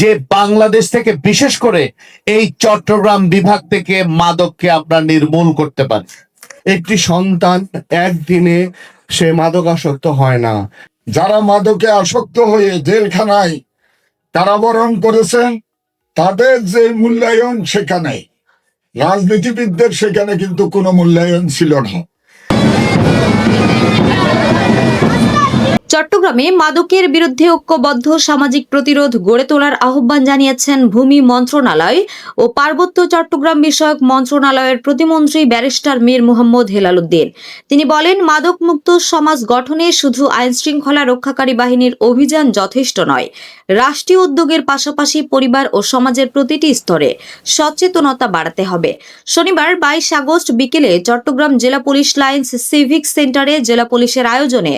যে বাংলাদেশ থেকে বিশেষ করে এই চট্টগ্রাম বিভাগ থেকে মাদককে আমরা নির্মূল করতে পারি। একটি সন্তান একদিনে সে মাদকাসক্ত হয় না। যারা মাদকে আসক্ত হয়ে জেলখানায় কারাবরণ করেছেন তাদের যে মূল্যায়ন সেখানে, রাজনীতিবিদদের সেখানে কিন্তু কোনো মূল্যায়ন ছিল না। চট্টগ্রামে মাদকের বিরুদ্ধে ঐক্যবদ্ধ সামাজিক প্রতিরোধ গড়ে তোলার আহ্বান জানিয়েছেন ভূমি মন্ত্রণালয় ও পার্বত্য চট্টগ্রাম বিষয়ক মন্ত্রণালয়ের প্রতিমন্ত্রী ব্যারিস্টার মীর মোহাম্মদ হেলাল উদ্দিন। তিনি বলেন, মাদকমুক্ত সমাজ গঠনে শুধু আইনশৃঙ্খলা রক্ষাকারী বাহিনীর অভিযান যথেষ্ট নয়, রাষ্ট্রীয় উদ্যোগের পাশাপাশি পরিবার ও সমাজের প্রতিটি স্তরে সচেতনতা বাড়াতে হবে। শনিবার 22 আগস্ট বিকেলে চট্টগ্রাম জেলা পুলিশ লাইন্স সিভিক সেন্টারে জেলা পুলিশের আয়োজনে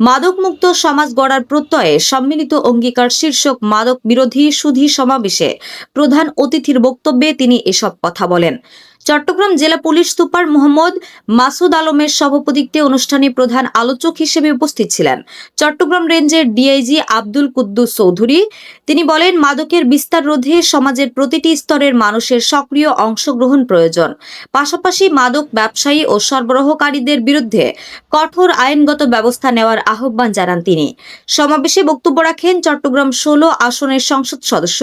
মাদকমুক্ত সমাজ গড়ার প্রত্যয়ে সম্মিলিত অঙ্গীকার শীর্ষক মাদক বিরোধী সুধী সমাবেশে প্রধান অতিথির বক্তব্যে তিনি এসব কথা বলেন। চট্টগ্রাম জেলা পুলিশ সুপার মোহাম্মদ মাসুদ আলমের সভাপতিত্বে অনুষ্ঠানে প্রধান আলোচক হিসেবে উপস্থিত ছিলেন চট্টগ্রাম রেঞ্জের ডিআইজি আব্দুল কুদ্দুস চৌধুরী। তিনি বলেন, মাদকের বিস্তার রোধে সমাজের প্রতিটি স্তরের মানুষের সক্রিয় অংশগ্রহণ প্রয়োজন। পাশাপাশি মাদক ব্যবসায়ী ও সরবরাহকারীদের বিরুদ্ধে কঠোর আইনগত ব্যবস্থা নেওয়ার আহ্বান জানান তিনি। সমাবেশে বক্তব্য রাখেন চট্টগ্রাম 16 আসনের সংসদ সদস্য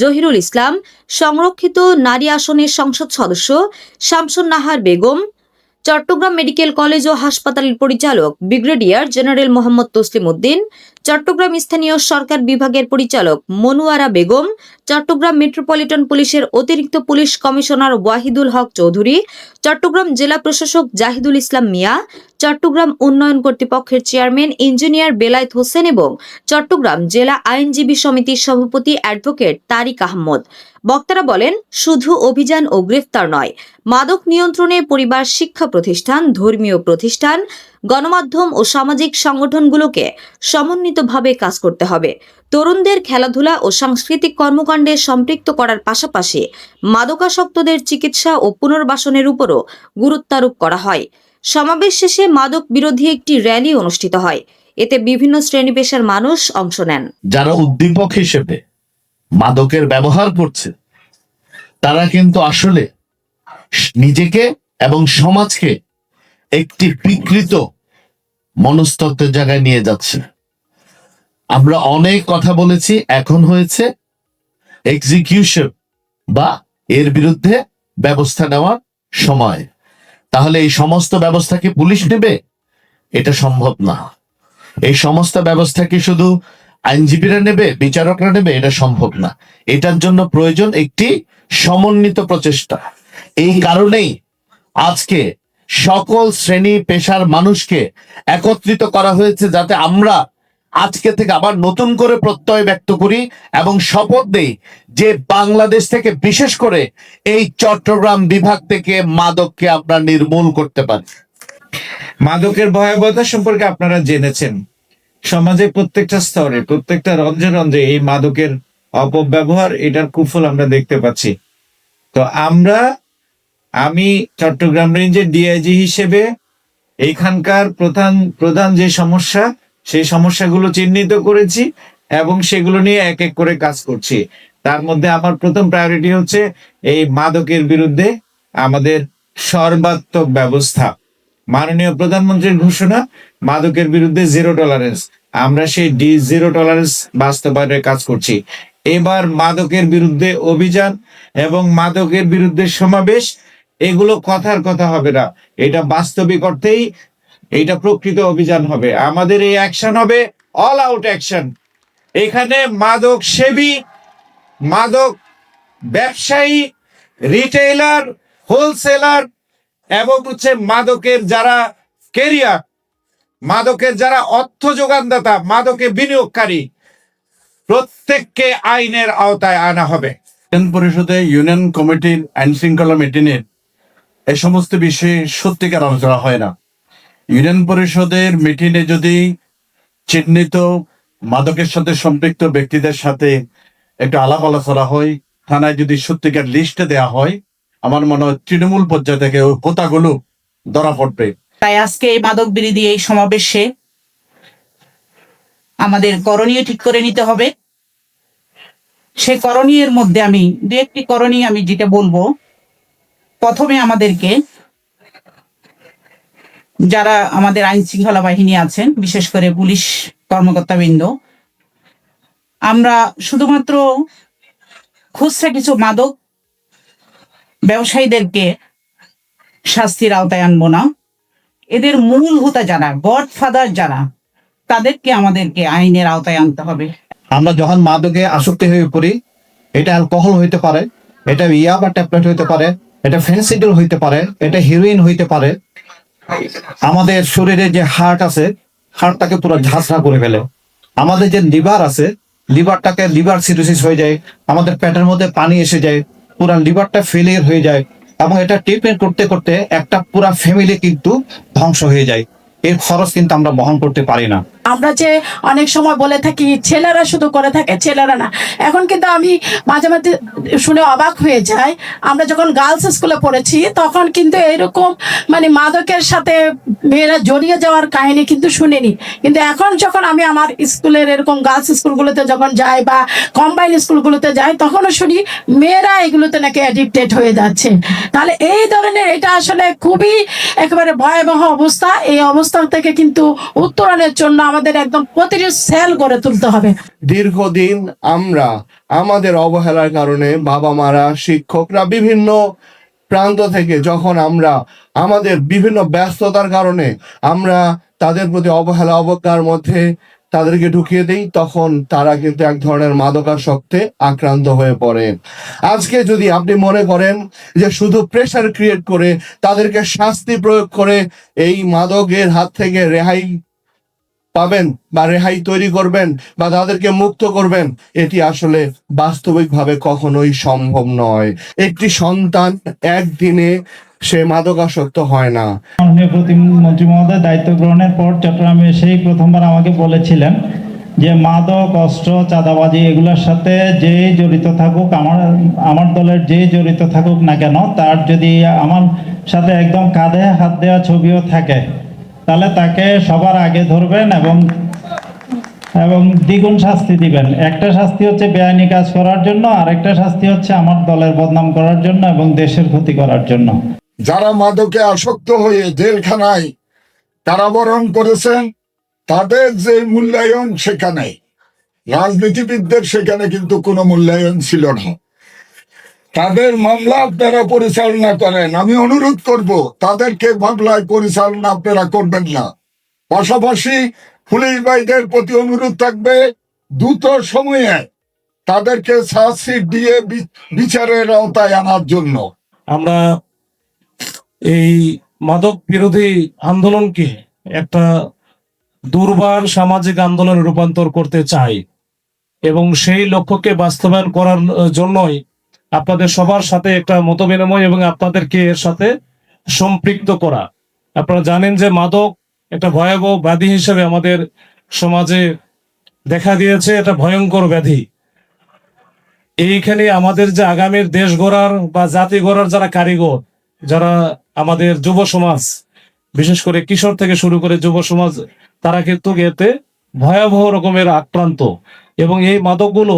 জহিরুল ইসলাম, সংরক্ষিত নারী আসনের সংসদ সদস্য শামসুন নাহার বেগম, চট্টগ্রাম মেডিকেল কলেজ ও হাসপাতালের পরিচালক ব্রিগেডিয়ার জেনারেল মোহাম্মদ তসলিম উদ্দিন, চট্টগ্রাম স্থানীয় সরকার বিভাগের পরিচালক মনুয়ারা বেগম, চট্টগ্রাম মেট্রোপলিটন পুলিশের অতিরিক্ত পুলিশ কমিশনার ওয়াহিদুল হক চৌধুরী, চট্টগ্রাম জেলা প্রশাসক জাহিদুল ইসলাম মিয়া, চট্টগ্রাম উন্নয়ন কর্তৃপক্ষের চেয়ারম্যান ইঞ্জিনিয়ার বেলায়েত হোসেন এবং চট্টগ্রাম জেলা আইনজীবী সমিতির সভাপতি অ্যাডভোকেট তারিক আহমদ। বক্তারা বলেন, শুধু অভিযান ও গ্রেফতার নয়, মাদক নিয়ন্ত্রণে পরিবার, শিক্ষা প্রতিষ্ঠান, ধর্মীয় প্রতিষ্ঠান, গণমাধ্যম ও সামাজিক সংগঠনগুলোকে সমন্বিতভাবে কাজ করতে হবে। তরুণদের খেলাধুলা ও সাংস্কৃতিক কর্মকাণ্ডে সম্পৃক্ত করার পাশাপাশি মাদকাসক্তদের চিকিৎসা ও পুনর্বাসনের উপরও গুরুত্বারোপ করা হয়। সমাবেশ শেষে মাদক বিরোধী একটি র্যালি অনুষ্ঠিত হয়। এতে বিভিন্ন শ্রেণী পেশার মানুষ অংশ নেন। যারা উদ্দীপক হিসেবে মাদকের ব্যবহার করছে তারা কিন্তু আসলে নিজেকে এবং সমাজকে একটি বিকৃত মনস্তত্ত্বের জায়গায় নিয়ে যাচ্ছে। আমরা অনেক কথা বলেছি, এখন হয়েছে এক্সিকিউশন বা এর বিরুদ্ধে ব্যবস্থা নেওয়ার সময়। তাহলে এই সমস্ত ব্যবস্থা কি পুলিশ নেবে? এটা সম্ভব না। এই সমস্ত ব্যবস্থা কি শুধু আইনজীবীরা নেবে, বিচারকরা নেবে? এটা সম্ভব না। এটার জন্য প্রয়োজন একটি সমন্বিত প্রচেষ্টা। এই কারণেই আজকে সকল শ্রেণী পেশার মানুষকে একত্রিত করা হয়েছে, যাতে আমরা আজকে থেকে আবার নতুন করে প্রত্যয় ব্যক্ত করি এবং শপথ দেই যে বাংলাদেশ থেকে বিশেষ করে এই চট্টগ্রাম বিভাগ থেকে মাদককে আমরা নির্মূল করতে পারি। মাদকের ভয়াবহতা সম্পর্কে আপনারা জেনেছেন। সমাজে প্রত্যেকটা স্তরে, প্রত্যেকটা রন্ধ্রে রন্ধ্রে এই মাদকের অপব্যবহার, এটার কুফল আমরা দেখতে পাচ্ছি। তো আমি চট্টগ্রাম রেঞ্জের ডিআইজি হিসেবে এইখানকার প্রধান যে সমস্যা, সেই সমস্যাগুলো চিহ্নিত করেছি এবং সেগুলো নিয়ে এক এক করে কাজ করছি। তার মধ্যে আমার প্রথম প্রায়োরিটি হচ্ছে এই মাদকের বিরুদ্ধে আমাদের সর্বাত্মক ব্যবস্থা। মাননীয় প্রধানমন্ত্রীর ঘোষণা, মাদকের বিরুদ্ধে জিরো টলারেন্স। আমরা সেই জিরো টলারেন্স বাস্তবায়নের কাজ করছি। এবার মাদকের বিরুদ্ধে অভিযান এবং মাদকের বিরুদ্ধে সমাবেশ, এগুলো কথার কথা হবে না, এটা বাস্তবিক অর্থেই এটা প্রকৃত অভিযান হবে। আমাদের এই অ্যাকশন হবে অল আউট অ্যাকশন। এখানে মাদক সেবী, মাদক ব্যবসায়ী, রিটেইলার, হোলসেলার এবং মাদকের যারা ক্যারিয়ার, মাদকের যারা অর্থ যোগানদাতা, মাদকে বিনিয়োগকারী, প্রত্যেককে আইনের আওতায় আনা হবে। ইউনিয়ন পরিষদে ইউনিয়ন কমিটির আইন শৃঙ্খলা মিটিংয়ের এ সমস্ত বিষয়ে সত্যিকার আলোচনা হয় না। ইউনিয়ন পরিষদের মিটিংয়ে যদি চিহ্নিত মাদকের সাথে সম্পৃক্ত ব্যক্তিদের সাথে একটু আলাপ আলোচনা হয়, থানায় যদি সত্যিকার লিস্টে দেওয়া হয়, আমার মনে হয় তৃণমূল পর্যায়ে থেকে কোথাগুলো ধরা পড়বে। তাই আজকে এই মাদক বিরোধী এই সমাবেশে আমাদের করণীয় ঠিক করে নিতে হবে। সেই করণীয়ের মধ্যে আমি দু একটি করণীয় আমি যেটা বলবো, প্রথমে আমাদেরকে যারা আমাদের আইন শৃঙ্খলা বাহিনী আছেন, বিশেষ করে পুলিশ কর্মকর্তাবৃন্দ, আমরা শুধুমাত্র খুচরা কিছু মাদক ব্যবসায়ীদেরকে শাস্তির আওতায় আনবো না, এদের মূল হোতা যারা, গডফাদার যারা, তাদেরকে আমাদেরকে আইনের আওতায় আনতে হবে। আমরা যখন মাদকে আসক্তি হয়ে পড়ি, এটা অ্যালকোহল হইতে পারে, এটা ইয়াবা ট্যাবলেট হইতে পারে, এটা ফেন্সিডিল হইতে পারে, এটা হিরোইন হইতে পারে, আমাদের শরীরে যে হার্ট আছে, হার্টটাকে পুরো ঝাঁঝরা করে ফেলে। আমাদের যে লিভার আছে, লিভারটাকে লিভার সিরোসিস হয়ে যায়, আমাদের পেটের মধ্যে পানি এসে যায়, পুরো লিভারটা ফেলিয়ার হয়ে যায়, এবং এটা ট্রিটমেন্ট করতে করতে একটা পুরা ফ্যামিলি কিন্তু ধ্বংস হয়ে যায়। এর খরচ কিন্তু আমরা বহন করতে পারি না। আমরা যে অনেক সময় বলে থাকি ছেলেরা শুধু করে থাকে, ছেলেরা না। এখন কিন্তু আমি মাঝে মাঝে শুনে অবাক হয়ে যাই, আমরা যখন গার্লস স্কুলে পড়েছি তখন কিন্তু এরকম মানে মাদকের সাথে মেয়েরা জড়িয়ে যাওয়ার কাহিনী কিন্তু শুনিনি। কিন্তু এখন যখন আমি আমার স্কুলের এরকম গার্লস স্কুলগুলোতে যখন যাই বা কম্বাইন স্কুলগুলোতে যাই, তখনও শুনি মেয়েরা এগুলোতে নাকি অ্যাডিক্টেড হয়ে যাচ্ছে। তাহলে এই ধরনের এটা আসলে খুবই একেবারে ভয়াবহ অবস্থা। এই অবস্থা থেকে কিন্তু উত্তরণের জন্য আমাদের একদম প্রতিটি সেল গড়ে তুলতে হবে। দীর্ঘদিন আমরা আমাদের অবহেলার কারণে বাবা মারা, শিক্ষকরা, বিভিন্ন প্রান্ত থেকে যখন আমরা আমাদের বিভিন্ন ব্যস্ততার কারণে আমরা তাদের প্রতি অবজ্ঞার মধ্যে তাদেরকে ঢুকিয়ে দেই, তখন তারা কিন্তু এক ধরনের মাদকাসক্তে আক্রান্ত হয়ে পড়ে। আজকে যদি আপনি মনে করেন যে শুধু প্রেসার ক্রিয়েট করে তাদেরকে শাস্তি প্রয়োগ করে এই মাদকের হাত থেকে রেহাই পাবেন বা রেহাই তৈরি করবেন বা তাদেরকে মুক্ত করবেন, এটি আসলে বাস্তবিকভাবে কখনোই সম্ভব নয়। একটি সন্তান একদিনে সে মাদকাসক্ত হয় না। মাননীয় প্রতিমন্ত্রী মহোদয় দায়িত্ব গ্রহণের পর চট্টগ্রামে এসেই প্রথমবার আমাকে বলেছিলেন যে মাদক, অস্ত্র, চাঁদাবাজি এগুলোর সাথে যে জড়িত থাকুক, আমার দলের যে জড়িত থাকুক না কেন, তার যদি আমার সাথে একদম কাঁধে হাত দেওয়া ছবিও থাকে, তাহলে তাকে সবার আগে ধরবেন এবং দ্বিগুণ শাস্তি দিবেন। একটা শাস্তি হচ্ছে বেআইনি কাজ করার জন্য, আরেকটা শাস্তি হচ্ছে আমার দলের বদনাম করার জন্য এবং দেশের ক্ষতি করার জন্য। যারা মাদকে আসক্ত হয়ে জেলখানায় কারাবরণ করেছেন, তাদের যে মূল্যায়ন সেখানে, রাজনীতিবিদদের সেখানে কিন্তু কোনো মূল্যায়ন ছিল না। তাদের মামলা আপনারা পরিচালনা করেন, আমি অনুরোধ করব তাদেরকে মামলায় পরিচালনা আপনারা করবেন না। পাশাপাশি পুলিশ ভাইদের প্রতি অনুরোধ থাকবে দ্রুত সময়ে তাদেরকে চার্জশিট দিয়ে বিচারের আওতায় আনার জন্য। আমরা এই মাদক বিরোধী আন্দোলনকে একটা দুর্বার সামাজিক আন্দোলনে রূপান্তর করতে চাই এবং সেই লক্ষ্যকে বাস্তবায়ন করার জন্যই আপনাদের সবার সাথে একটা মতবিনিময় এবং আপনাদেরকে এর সাথে সম্পৃক্ত করা। আপনারা জানেন যে মাদক একটা ভয়াবহ ব্যাধি হিসেবে আমাদের সমাজে দেখা দিয়েছে, এটা ভয়ঙ্কর ব্যাধি। এইখানে আমাদের যে আগামীর দেশ গড়ার বা জাতি গড়ার যারা কারিগর, যারা আমাদের যুব সমাজ, বিশেষ করে কিশোর থেকে শুরু করে যুব সমাজ, তারা কিন্তু এতে ভয়াবহ রকমের আক্রান্ত। এবং এই মাদকগুলো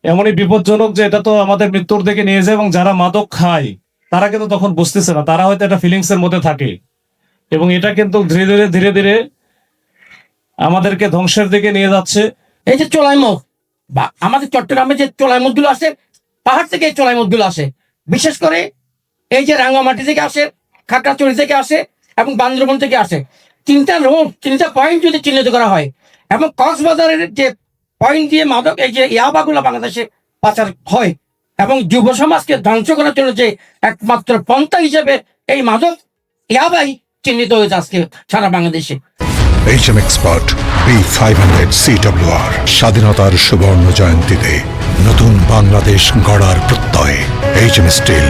এমনই বিপজ্জনক যে এটা তো আমাদের মৃত্যুর দিকে নিয়ে যায়, এবং যারা মাদক খায় তারা কিন্তু তখন বুঝতেছে না, তারা হয়তো একটা ফিলিংস এর মধ্যে থাকে, এবং এটা কিন্তু ধীরে ধীরে আমাদেরকে ধ্বংসের দিকে নিয়ে যাচ্ছে। এই যে চোলাই মদ বা আমাদের চট্টগ্রামে যে চোলাই মদগুলো আসে, পাহাড় থেকে এই চোলাই মদগুলো আসে, বিশেষ করে এই যে রাঙ্গামাটি থেকে আসে, খাগড়াছড়ি থেকে আসে এবং বান্দরবন থেকে আসে। তিনটা পয়েন্ট যদি চিহ্নিত করা হয় এবং কক্সবাজারের যে পয়েন্ট দিয়ে মাদক এই যে ইয়াবাগুলো বাংলাদেশে পাচার হয়, এবং যুব সমাজকে ধ্বংস করার জন্য যে একমাত্র পন্থা হিসেবে এই মাদক ইয়াবাই চিহ্নিত হয়েছে আজকে সারা বাংলাদেশে। HM Expert B500 CWR স্বাধীনতার সুবর্ণ জয়ন্তীতে নতুন বাংলাদেশ গড়ার প্রত্যয়। HM Steel।